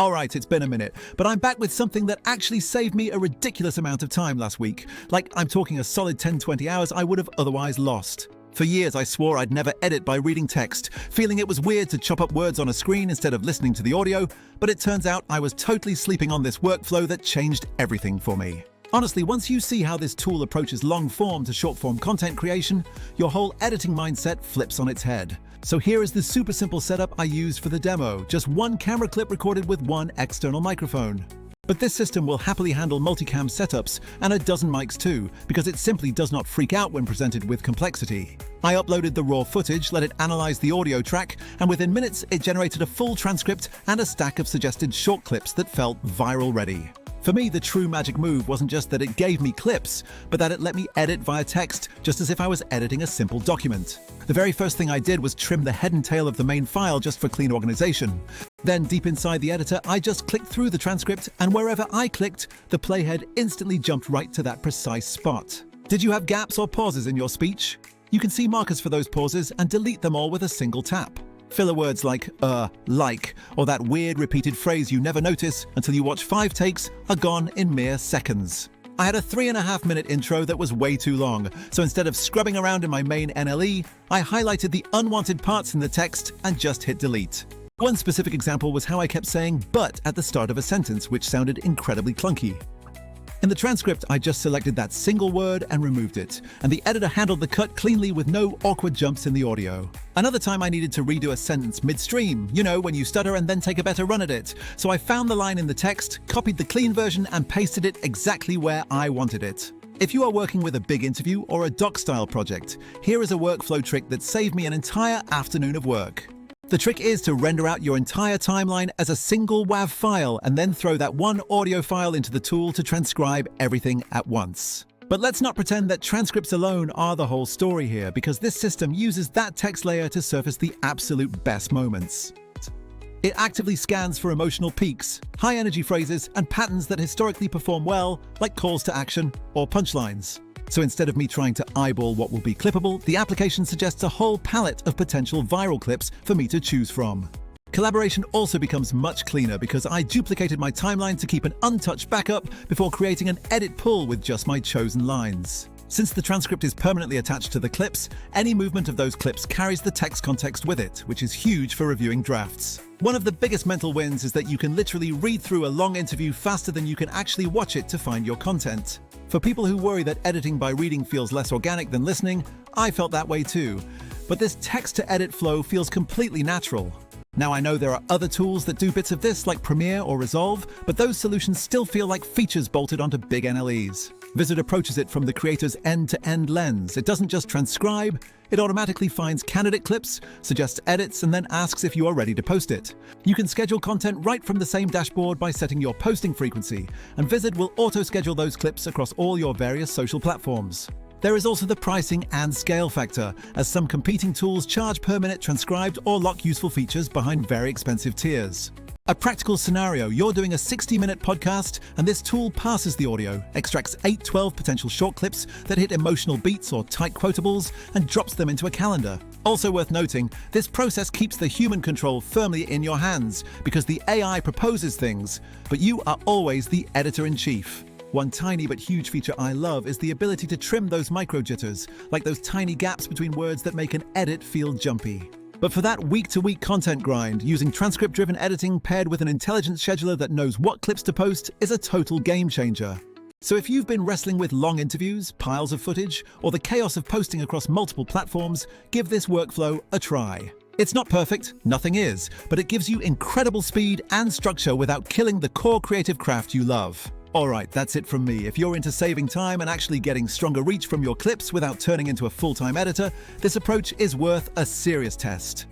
Alright, it's been a minute, but I'm back with something that actually saved me a ridiculous amount of time last week. Like, I'm talking a solid 10-20 hours I would have otherwise lost. For years, I swore I'd never edit by reading text, feeling it was weird to chop up words on a screen instead of listening to the audio, but it turns out I was totally sleeping on this workflow that changed everything for me. Honestly, once you see how this tool approaches long-form to short-form content creation, your whole editing mindset flips on its head. So here is the super simple setup I used for the demo, just one camera clip recorded with one external microphone. But this system will happily handle multicam setups and a dozen mics too, because it simply does not freak out when presented with complexity. I uploaded the raw footage, let it analyze the audio track, and within minutes it generated a full transcript and a stack of suggested short clips that felt viral ready. For me, the true magic move wasn't just that it gave me clips, but that it let me edit via text, just as if I was editing a simple document. The very first thing I did was trim the head and tail of the main file just for clean organization. Then, deep inside the editor, I just clicked through the transcript, and wherever I clicked, the playhead instantly jumped right to that precise spot. Did you have gaps or pauses in your speech? You can see markers for those pauses and delete them all with a single tap. Filler words like like, or that weird repeated phrase you never notice until you watch 5 takes are gone in mere seconds. I had a 3.5-minute intro that was way too long, so instead of scrubbing around in my main NLE, I highlighted the unwanted parts in the text and just hit delete. One specific example was how I kept saying "but" at the start of a sentence, which sounded incredibly clunky. In the transcript, I just selected that single word and removed it, and the editor handled the cut cleanly with no awkward jumps in the audio. Another time I needed to redo a sentence midstream, you know, when you stutter and then take a better run at it. So I found the line in the text, copied the clean version, and pasted it exactly where I wanted it. If you are working with a big interview or a doc-style project, here is a workflow trick that saved me an entire afternoon of work. The trick is to render out your entire timeline as a single WAV file and then throw that one audio file into the tool to transcribe everything at once. But let's not pretend that transcripts alone are the whole story here, because this system uses that text layer to surface the absolute best moments. It actively scans for emotional peaks, high-energy phrases, and patterns that historically perform well, like calls to action or punchlines. So instead of me trying to eyeball what will be clippable, the application suggests a whole palette of potential viral clips for me to choose from. Collaboration also becomes much cleaner because I duplicated my timeline to keep an untouched backup before creating an edit pull with just my chosen lines. Since the transcript is permanently attached to the clips, any movement of those clips carries the text context with it, which is huge for reviewing drafts. One of the biggest mental wins is that you can literally read through a long interview faster than you can actually watch it to find your content. For people who worry that editing by reading feels less organic than listening, I felt that way too. But this text-to-edit flow feels completely natural. Now, I know there are other tools that do bits of this, like Premiere or Resolve, but those solutions still feel like features bolted onto big NLEs. Vizard approaches it from the creator's end-to-end lens. It doesn't just transcribe, it automatically finds candidate clips, suggests edits, and then asks if you are ready to post it. You can schedule content right from the same dashboard by setting your posting frequency, and Vizard will auto-schedule those clips across all your various social platforms. There is also the pricing and scale factor, as some competing tools charge per minute transcribed or lock useful features behind very expensive tiers. A practical scenario: you're doing a 60-minute podcast and this tool passes the audio, extracts 8-12 potential short clips that hit emotional beats or tight quotables, and drops them into a calendar. Also worth noting, this process keeps the human control firmly in your hands because the AI proposes things, but you are always the editor-in-chief. One tiny but huge feature I love is the ability to trim those micro jitters, like those tiny gaps between words that make an edit feel jumpy. But for that week-to-week content grind, using transcript-driven editing paired with an intelligent scheduler that knows what clips to post is a total game changer. So if you've been wrestling with long interviews, piles of footage, or the chaos of posting across multiple platforms, give this workflow a try. It's not perfect, nothing is, but it gives you incredible speed and structure without killing the core creative craft you love. Alright, that's it from me. If you're into saving time and actually getting stronger reach from your clips without turning into a full-time editor, this approach is worth a serious test.